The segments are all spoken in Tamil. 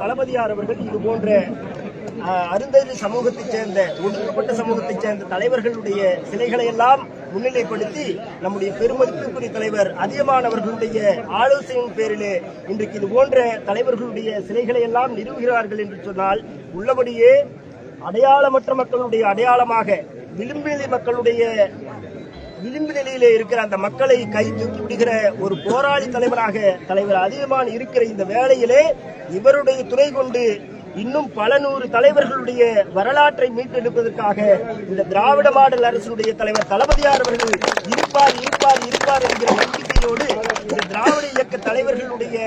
தளபதியார் அவர்கள் இது போன்ற அருந்ததி சமூகத்தைச் சேர்ந்த ஒடுக்கப்பட்ட சமூகத்தைச் சேர்ந்த தலைவர்களுடைய சிலைகளை எல்லாம் முன்னிலைப்படுத்தி நம்முடைய பெருமதிப்பிற்குரிய தலைவர் அதியமான் அவர்களுடைய ஆலோசனையின் பேரிலே இன்றைக்கு இது போன்ற தலைவர்களுடைய சிலைகளை எல்லாம் நிறுவுகிறார்கள் என்று சொன்னால் உள்ளபடியே அடையாளமற்ற மக்களுடைய அடையாளமாக விளிம்பு நிலையிலே இருக்கிற அந்த மக்களை கை தூக்கி விடுகிற ஒரு போராளி தலைவராக தலைவர் அதியமான் இருக்கிற இந்த வேளையிலே இவருடைய துணை கொண்டு இன்னும் பல நூறு தலைவர்களுடைய வரலாற்றை மீட்டெடுப்பதற்காக இந்த திராவிட மாடல் அரசுடைய தலைவர் தளபதியார் அவர்கள் இருப்பார் என்கிற நம்பிக்கையோடு இந்த திராவிட இயக்க தலைவர்களுடைய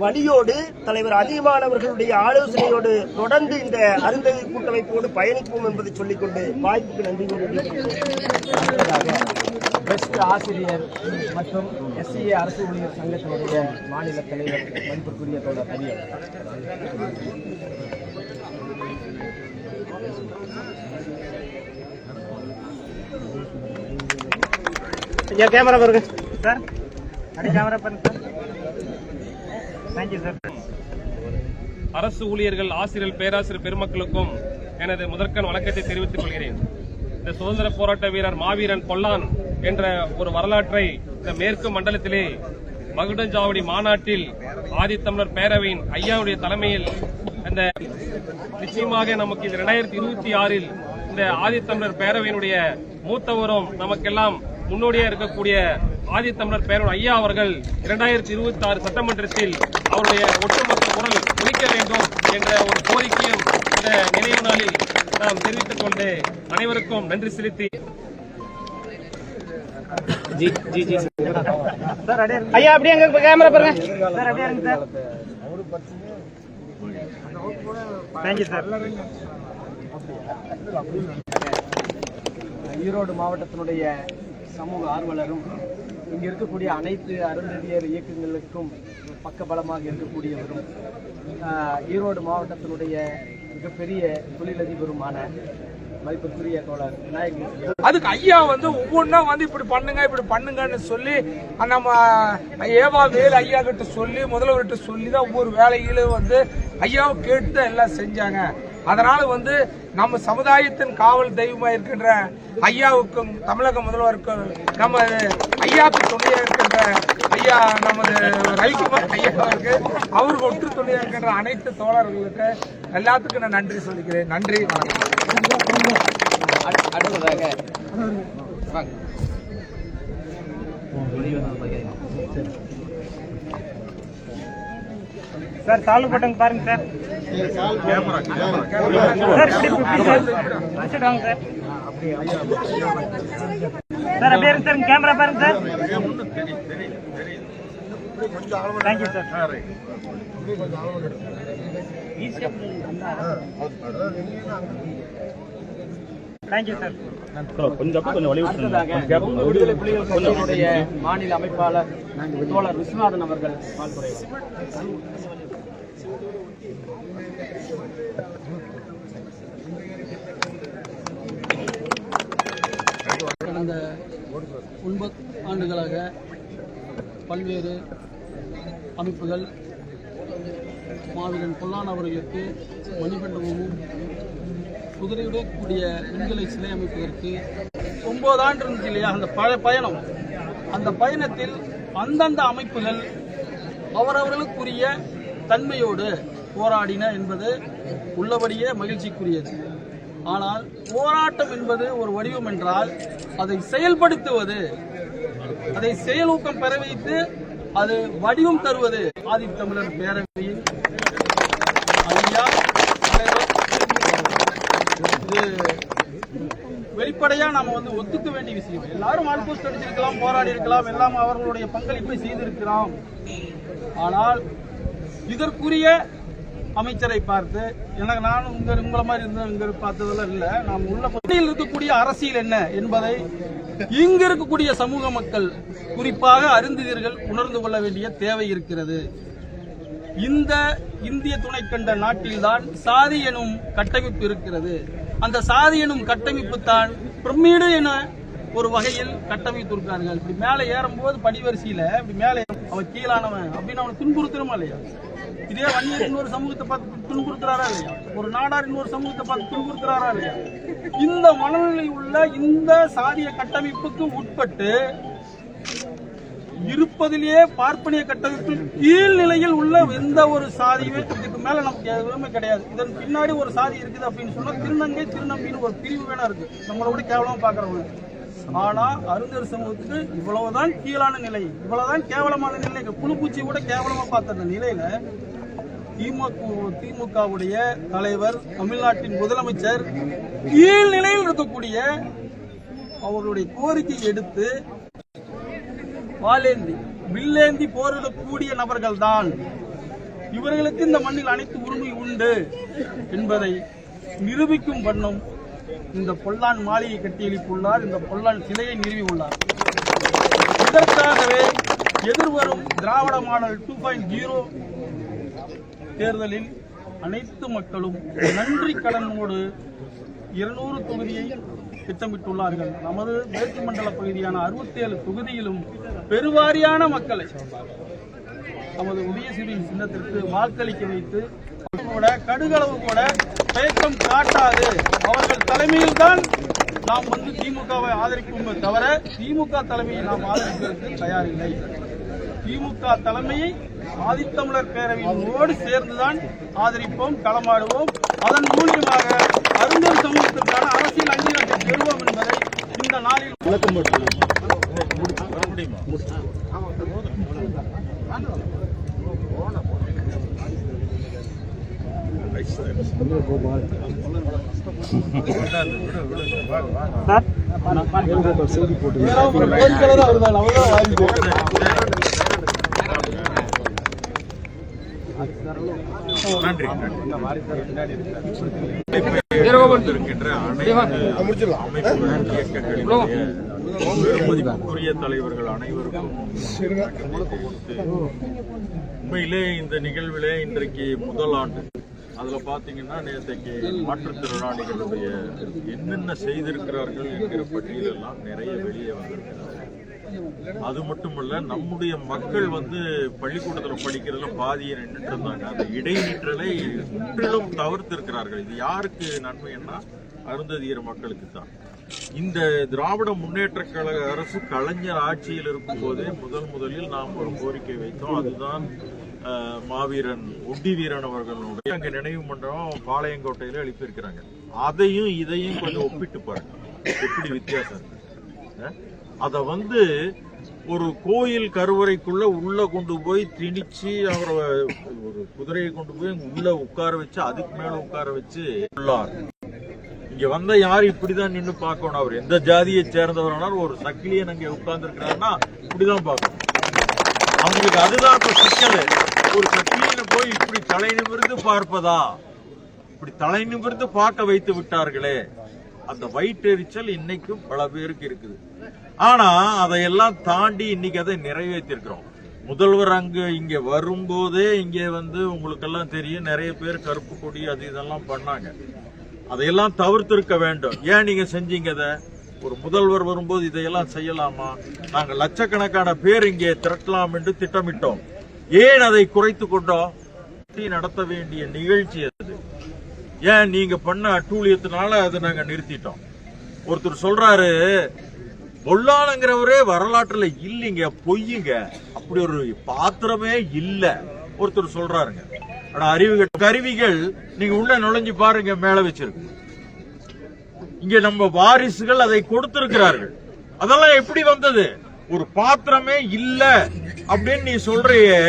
வழியோடு தலைவர் அதியமான் அவர்களுடைய ஆலோசனையோடு தொடர்ந்து இந்த அருந்ததி கூட்டமைப்போடு பயணிப்போம் என்பதை சொல்லிக்கொண்டு வாய்ப்புக்கு நன்றி பெஸ்ட் ஆசிரியர் மற்றும் SCA அரசு ஊழியர் சங்கத்தினுடைய மாநில தலைவர் மதிப்பிற்குரிய தோழர் ஹரியர். கேமரா பாருங்க சார், கேமரா பாருங்க சார். Thank you sir. அரசு ஊழியர்கள், ஆசிரியர், பேராசிரியர் பெருமக்களுக்கும் எனது முதற்கண் வணக்கத்தை தெரிவித்துக் கொள்கிறேன். இந்த சுதந்திர போராட்ட வீரர் மாவீரன் பொல்லான் என்ற ஒரு வரலாற்றை இந்த மேற்கு மண்டலத்திலே மகுடஞ்சாவடி மாநாட்டில் ஆதித்தமிழர் பேரவையின் ஐயாவுடைய தலைமையில் இந்த நிச்சயமாக நமக்கு இது 2026 இந்த ஆதித்தமிழர் பேரவையினுடைய மூத்தவரும் நமக்கெல்லாம் முன்னோடியாக இருக்கக்கூடிய ஆதித்தமிழர் பேரவை ஐயா அவர்கள் 2026 சட்டமன்றத்தில் அவருடைய ஒட்டுமொத்த குரல் ஒலிக்க வேண்டும் என்ற ஒரு கோரிக்கையும் இந்த நினைவு நாளில் நாம் தெரிவித்துக் கொண்டு அனைவருக்கும் நன்றி செலுத்தி ஐயா அப்படியே கேமரா பாருங்க சார், அப்படியே இருங்க சார். Thank you sir. ஈரோடு மாவட்டத்தினுடைய சமூக ஆர்வலரும் இங்கு இருக்கக்கூடிய அனைத்து அருந்ததியர் இயக்கங்களுக்கும் பக்கபலமாக இருக்கக்கூடியவரும் ஈரோடு மாவட்டத்தினுடைய மிகப்பெரிய தொழிலதிபருமான மதிப்பிற்குரிய தோழர் விநாயகர். அதுக்கு ஐயா ஒவ்வொன்னா இப்படி பண்ணுங்கன்னு சொல்லி நம்ம ஏவா வேலு ஐயா கிட்ட சொல்லி முதல்வர்கிட்ட சொல்லி தான் ஒவ்வொரு வேலைகளும் ஐயாவை கேட்டு எல்லாம் செஞ்சாங்க. அதனால நம்ம சமுதாயத்தின் காவல் தெய்வமா இருக்கின்ற ஐயாவுக்கும் தமிழக முதல்வருக்கும் நம்ம ஐயாவுக்கு துணையா இருக்கின்ற ஐயா நமது ரவிக்குமார் ஐயாவுக்கு அவருக்கு ஒற்று துணையா இருக்கின்ற அனைத்து தோழர்களுக்கு எல்லாத்துக்கும் நான் நன்றி சொல்லிக்கிறேன். நன்றி. அடுத்ததாக சார் சால்வ் பட்டன் பாருங்க சார். சார் அப்படியே இருக்கு சார், கேமரா பாருங்க sir. Thank you sir. Thank you sir. விடுதலை புலிகள் கட்சியினுடைய மாநில அமைப்பாளர் தோழர் விஸ்வநாதன் அவர்கள் கடந்த 9 ஆண்டுகளாக பல்வேறு அமைப்புகள் மாவீரன் பொல்லான் அவர்களுக்கு மணிமண்டபமும் குதிரையுடன் கூடிய விண்கலை சிலை அமைப்பதற்கு 9 ஆண்டு இருந்துச்சு இல்லையா அந்த பயணம். அந்த பயணத்தில் அந்தந்த அமைப்புகள் அவரவர்களுக்குரிய தன்மையோடு போராடின என்பது உள்ளபடியே மகிழ்ச்சிக்குரியது. ஆனால் போராட்டம் என்பது ஒரு வடிவம் என்றால் அதை செயல்படுத்துவது, அதை செயலூக்கம் பெற வைத்து அது வடிவம் தருவது ஆதித்தமிழர் பேரவையின் ஐயா தலைவர். இது வெளிப்படையா நாம ஒத்துக்க வேண்டிய விஷயம். எல்லாரும் ஆல்போஸ்ட் அடிச்சிருக்கலாம், போராடி இருக்கலாம், எல்லாம் அவர்களுடைய பங்களிப்பை செய்திருக்கிறோம். ஆனால் இதற்குரிய அமைச்சரை பார்த்து எனக்கு நான் உங்களை மாதிரி இங்க பார்த்ததெல்லாம் இல்லை. நாம் உள்ள பகுதியில் இருக்கக்கூடிய அரசியல் என்ன என்பதை இங்க இருக்கக்கூடிய சமூக மக்கள், குறிப்பாக அருந்ததியர்கள் உணர்ந்து கொள்ள வேண்டிய தேவை இருக்கிறது. இந்த இந்திய துணைக்கண்ட நாட்டில்தான் சாதி எனும் கட்டமைப்பு இருக்கிறது. அந்த சாதி எனும் கட்டமைப்பு தான் பிரமிடு என ஒரு வகையில் கட்டமைத்து இருக்கார்கள். இப்படி மேலே ஏறும்போது படிவரிசையில இப்படி மேலே அவன் கீழானவன் அப்படின்னு அவனை துன்புறுத்தணுமா இல்லையா? இதே வன்னியர் இன்னொரு சமூகத்தை பார்த்து துன்புறுத்துறாரா இல்லையா? ஒரு நாடார் இன்னொரு சமூகத்தை பார்த்து துன்புறுத்துறாரா இல்லையா? இந்த மனநிலை உள்ள இந்த சாதிய கட்டமைப்புக்கு உட்பட்டு இருப்பதிலேயே பார்ப்பனிய கட்டமைப்பில் கீழ்நிலையில் உள்ள எந்த ஒரு சாதியுமே இதுக்கு மேல நமக்கு எதுவுமே கிடையாது. இதன் பின்னாடி ஒரு சாதி இருக்குது அப்படின்னு சொன்னா திருநங்கை திருநம்பின்னு ஒரு பிரிவு வேணா இருக்கு, நம்மளோட கேவலமா பாக்குறவங்க. ஆனா அருந்தர் சமூகத்துக்கு இவ்வளவுதான் கீழான நிலை, இவ்வளவுதான் கேவலமான நிலை, புழுப்பூச்சி கூட கேவலமா பார்த்த அந்த நிலையில திமுகவுடைய தலைவர், தமிழ்நாட்டின் முதலமைச்சர் கீழ் நிலையில் இருக்கக்கூடிய அவர்களுடைய கோரிக்கையை எடுத்து வாளேந்தி வில்லேந்தி போரிடக்கூடிய நபர்கள் தான், இவர்களுக்கு இந்த மண்ணில் அனைத்து உரிமை உண்டு என்பதை நிரூபிக்கும் வண்ணம் இந்த பொல்லான் மாளிகை கட்டி எழுப்பியுள்ளார், இந்த பொல்லான் சிலையை நிறுவியுள்ளார். இதற்காகவே எதிர்வரும் திராவிட மாடல் 2.0 தேர்தலில் அனைத்து மக்களும் நன்றி கடனோடு 200 தொகுதியை திட்டமிட்டுள்ளார்கள். நமது மேற்கு மண்டல பகுதியான 67 தொகுதியிலும் பெருவாரியான மக்களை நமது உதயசூரியன் சின்னத்திற்கு வாக்களிக்க வைத்து கூட கடுகளவு கூட தயக்கம் காட்டாது அவர்கள் தலைமையில் தான் நாம் திமுகவை ஆதரிப்போமே தவிர திமுக தலைமையை நாம் ஆதரிப்பதற்கு தயாரில்லை. திமுக தலைமையை ஆதித்தமிழர் பேரவையோடு சேர்ந்துதான் ஆதரிப்போம், களமாடுவோம். அதன் மூலியமாக அருந்தர் சமூகத்திற்கான அரசியல் அங்கீகாரத்தை பெறுவோம் என்பதை இந்த நாளில் நன்றி. மதிப்புக்குரிய தலைவர்கள் அனைவருக்கும் உண்மையிலே இந்த நிகழ்விலே இன்றைக்கு முதல் ஆண்டு. அதுல பாத்தீங்கன்னா நேற்றைக்கு மாற்றுத்திறனாளிகளுடைய என்னென்ன செய்திருக்கிறார்கள் என்கிற பட்டியலெல்லாம் நிறைய வெளியே வந்திருக்கிறார்கள். அது மட்டுமல்ல, நம்முடைய மக்கள் பள்ளிக்கூடத்துல படிக்கிறதுல பாதியை நின்றுட்டு இருந்தாங்க. அந்த இடைநிற்றலை முற்றிலும் தவிர்த்து இருக்கிறார்கள். இது யாருக்கு நன்மைன்னா அருந்ததியர் மக்களுக்கு தான். இந்த திராவிட முன்னேற்ற கழக அரசு கலைஞர் ஆட்சியில் இருக்கும் போதே முதலில் நாம் ஒரு கோரிக்கை வைத்தோம். அதுதான் மாவீரன் ஒட்டி வீரன் அவர்களுடைய அங்க நினைவு மன்றம் பாளையங்கோட்டையில எழுப்பியிருக்கிறாங்க. அதையும் இதையும் கொஞ்சம் ஒப்பிட்டு பாருங்க, எப்படி வித்தியாசம் இருக்கு. அத ஒரு கோயில் கருவறைக்குள்ள உள்ள கொண்டு போய் திணிச்சு அவரை ஒரு குதிரையை கொண்டு போய் உள்ள உட்கார வச்சு அதுக்கு மேல உட்கார வச்சு உள்ளார். இங்க வந்த யாரும் இப்படிதான் நின்று பார்க்கணும். அவர் எந்த ஜாதியை சேர்ந்தவரானாலும் ஒரு சக்கிலியன் அங்க உட்கார்ந்து இருக்கிறாருன்னா இப்படிதான் பார்க்கணும். அவங்களுக்கு அதுதான் இப்ப சிக்கல். ஒரு சக்கிலியனை போய் இப்படி தலை நிமிர்ந்து பார்ப்பதா, இப்படி தலை நிமிர்ந்து பார்க்க வைத்து விட்டார்களே. அந்த வயிற்றெரிச்சல் இன்னைக்கும் பல பேருக்கு இருக்குது. ஆனா அதையெல்லாம் தாண்டி இன்னைக்கு அதை நிறைவேற்றிருக்கிறோம். முதல்வர் இங்க வரும்போதே இங்க உங்களுக்கெல்லாம் தெரியும், நிறைய பேர் கருப்பு கொடி அது இதெல்லாம் பண்ணாங்க. அதையெல்லாம் தவிர்த்திருக்க வேண்டும். ஏன் நீங்க செஞ்சீங்க? ஒரு முதல்வர் வரும்போது இதையெல்லாம் செய்யலாமா? நாங்கள் லட்சக்கணக்கான பேர் இங்கே திரட்டலாம் என்று திட்டமிட்டோம். ஏன் அதை குறைத்து கொண்டோம்? நடத்த வேண்டிய நிகழ்ச்சி அது. ஏன் நீங்க பண்ண அட்டூழியத்தினால அதை நாங்க நிறுத்திட்டோம். ஒருத்தர் சொல்றாரு, பொல்லானங்கிறவரே வரலாற்றுல இல்லைங்க, பொய்யுங்க, அப்படி ஒரு பாத்திரமே இல்ல ஒருத்தர் சொல்றாருங்க. ஆனா கருவிகள் நீங்க உள்ள நுழைஞ்சு பாருங்க, மேல வச்சிருக்கு. இங்க நம்ம வாரிசுகள் அதை கொடுத்திருக்கிறார்கள். அதெல்லாம் எப்படி வந்தது? ஒரு பாத்திரமே இல்ல அப்படின்னு நீ சொல்றியே,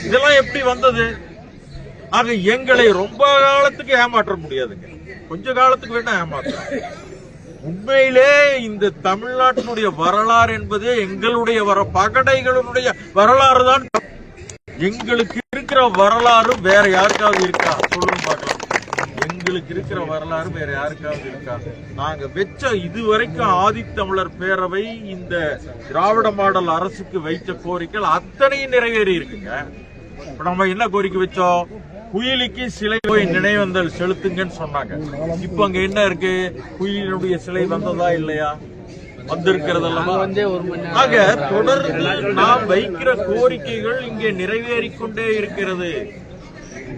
இதெல்லாம் எப்படி வந்தது? ஆக எங்களை ரொம்ப காலத்துக்கு ஏமாற்ற முடியாதுங்க, கொஞ்ச காலத்துக்கு வேணா ஏமாற்றலாம். உண்மையிலே இந்த தமிழ்நாட்டினுடைய வரலாறு என்பதே எங்களுடைய பகடைகளுடைய வரலாறு தான். எங்களுக்கு இருக்கிற வரலாறு வேற யாருக்காவது இருக்கா? சொல்லுங்க பார்க்கலாம். எங்களுக்கு இருக்கிற வரலாறு வேற யாருக்காவது இருக்கா? நாங்க வெச்ச இதுவரைக்கும் ஆதித்தமிழர் பேரவை இந்த திராவிட மாடல் அரசுக்கு வைத்த கோரிக்கைகள் அத்தனையும் நிறைவேறி இருக்குங்க. இப்ப நம்ம என்ன கோரிக்கை வச்சோம்? குயிலிக்கு சிலை போய் நினைவந்தல் செலுத்துங்கன்னு சொன்னாங்க. இப்ப அங்க என்ன இருக்கு? குயிலினுடைய சிலை வந்ததா இல்லையா? வந்திருக்கிறது அல்லவா? ஆக தொடர்ந்து நாம் வைக்கிற கோரிக்கைகள் இங்கே நிறைவேறிக் கொண்டே இருக்கிறது.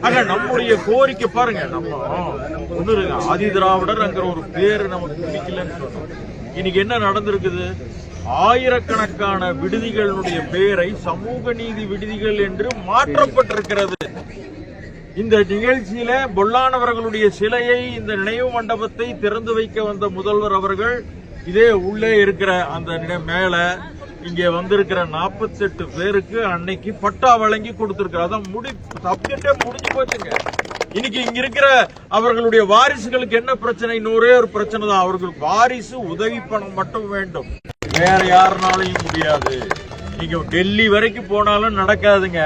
ஆக நம்முடைய கோரிக்கை பாருங்க, நம்ம ஒண்ணு ஆதி திராவிடர்ங்கிற ஒரு பேரு நமக்கு பிடிக்கலன்னு சொன்னோம். இன்னைக்கு என்ன நடந்திருக்குது? ஆயிரக்கணக்கான விடுதிகளுடைய பெயரை சமூக நீதி விடுதிகள் என்று மாற்றப்பட்டிருக்கிறது. இந்த நிகழ்ச்சியில பொல்லானவர்களுடைய சிலையை, இந்த நினைவு மண்டபத்தை திறந்து வைக்க வந்த முதல்வர் அவர்கள் இதே உள்ளே இருக்கிற அந்த மேல இங்கே வந்திருக்கிற 48 பேருக்கு அன்னைக்கு பட்டா வழங்கி கொடுத்திருக்கிறார். அதான் சப்ஜெக்டே முடிஞ்சு போச்சுங்க. இன்னைக்கு இங்க இருக்கிற அவர்களுடைய வாரிசுகளுக்கு என்ன பிரச்சனை? ஒரே ஒரு பிரச்சனை தான், அவர்களுக்கு வாரிசு உதவி பணம் மட்டும் வேண்டும், வேற யாருனாலையும் முடியாது. நீங்க டெல்லி வரைக்கும் போனாலும் நடக்காதுங்க.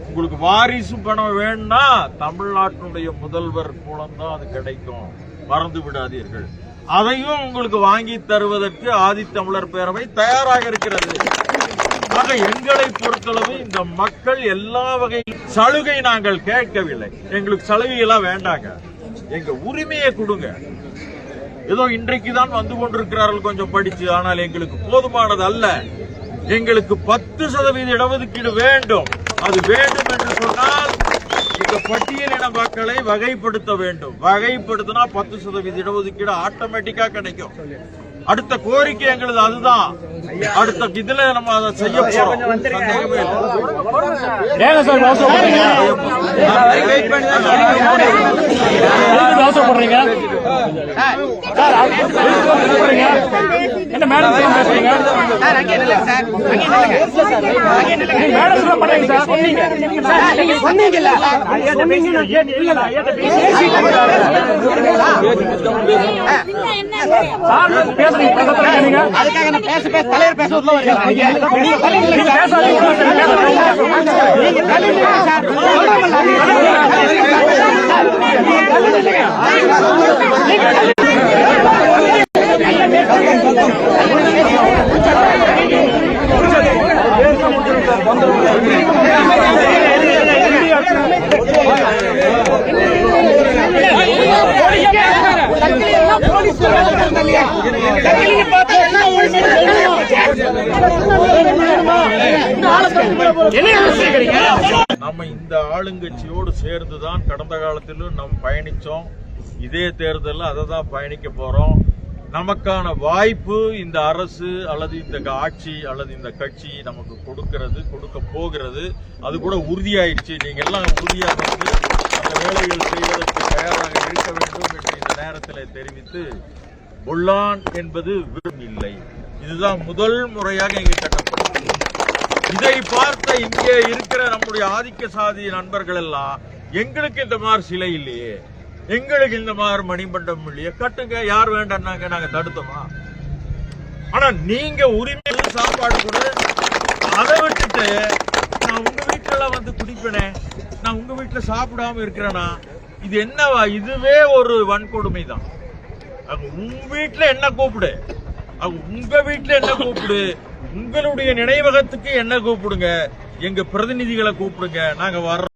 உங்களுக்கு வாரிசு பணம் வேணும்னா தமிழ்நாட்டினுடைய முதல்வர் மூலம்தான் அது கிடைக்கும், மறந்து விடாதீர்கள். அதையும் உங்களுக்கு வாங்கி தருவதற்கு ஆதித்தமிழர் பேரவை தயாராக இருக்கிறது. ஆக எங்களை பொறுத்தளவு இந்த மக்கள் எல்லா வகையிலும் சலுகை நாங்கள் கேட்கவில்லை. எங்களுக்கு சலுகை எல்லாம் வேண்டாங்க, எங்க உரிமையை கொடுங்க. ஏதோ இன்றைக்கு தான் வந்து கொண்டிருக்கிறார்கள் கொஞ்சம் படிச்சு, ஆனால் எங்களுக்கு போதுமானது அல்ல. எங்களுக்கு 10% இடஒதுக்கீடு வேண்டும். அது வேண்டும் என்று சொன்னால் இந்த பட்டியலின மக்களை வகைப்படுத்த வேண்டும். வகைப்படுத்தினா 10% இடஒதுக்கீடு ஆட்டோமேட்டிக்கா கிடைக்கும். அடுத்த கோரிக்கை எங்களது அதுதான். அடுத்த இதுல நம்ம அதை செய்ய போறோம். சந்தேகமே அதுக்காக நான் பேச தலைவர் பேச உள்ள நம்ம இந்த ஆளுங்கட்சியோடு சேர்ந்துதான் கடந்த காலத்திலும் நாம் பயணிச்சோம். இதே தேர்தலில் அதை தான் பயணிக்க போறோம். நமக்கான வாய்ப்பு இந்த அரசு அல்லது இந்த ஆட்சி அல்லது இந்த கட்சி நமக்கு கொடுக்க போகிறது. அது கூட உறுதியாயிடுச்சு. நீங்க எல்லாம் உறுதியாக வந்து அந்த வேலைகள் செய்வதற்கு தயாராக இருக்க வேண்டும் என்று இந்த நேரத்தில் தெரிவித்து, பொல்லான் என்பது விரும்பம் இல்லை. இதுதான் முதல் முறையாக இங்கு கட்டப்பட்டது. இதை பார்த்த இங்கே இருக்கிற நம்முடைய ஆதிக்க சாதி நண்பர்கள் எல்லாம், எங்களுக்கு இந்த மாதிரி சிலை இல்லையே, எங்களுக்கு இந்த மாதிரி மணிமண்டபம் இல்லையே, கட்டுங்க, யார் வேண்டாம்னாங்க, நாங்க தடுத்தோமா? ஆனா நீங்க உரிமை சாப்பாடு கூட அதை விட்டுட்டு, நான் உங்க வீட்டுல வந்து குடிப்பேனே, நான் உங்க வீட்டுல சாப்பிடாம இருக்கிறேனா, இது என்னவா? இதுவே ஒரு வன்கொடுமை தான். உங்க வீட்டுல என்ன கூப்பிடு, உங்க வீட்டுல என்ன கூப்பிடு, உங்களுடைய நினைவகத்துக்கு என்ன கூப்பிடுங்க, எங்க பிரதிநிதிகளை கூப்பிடுங்க, நாங்க வர்றோம்.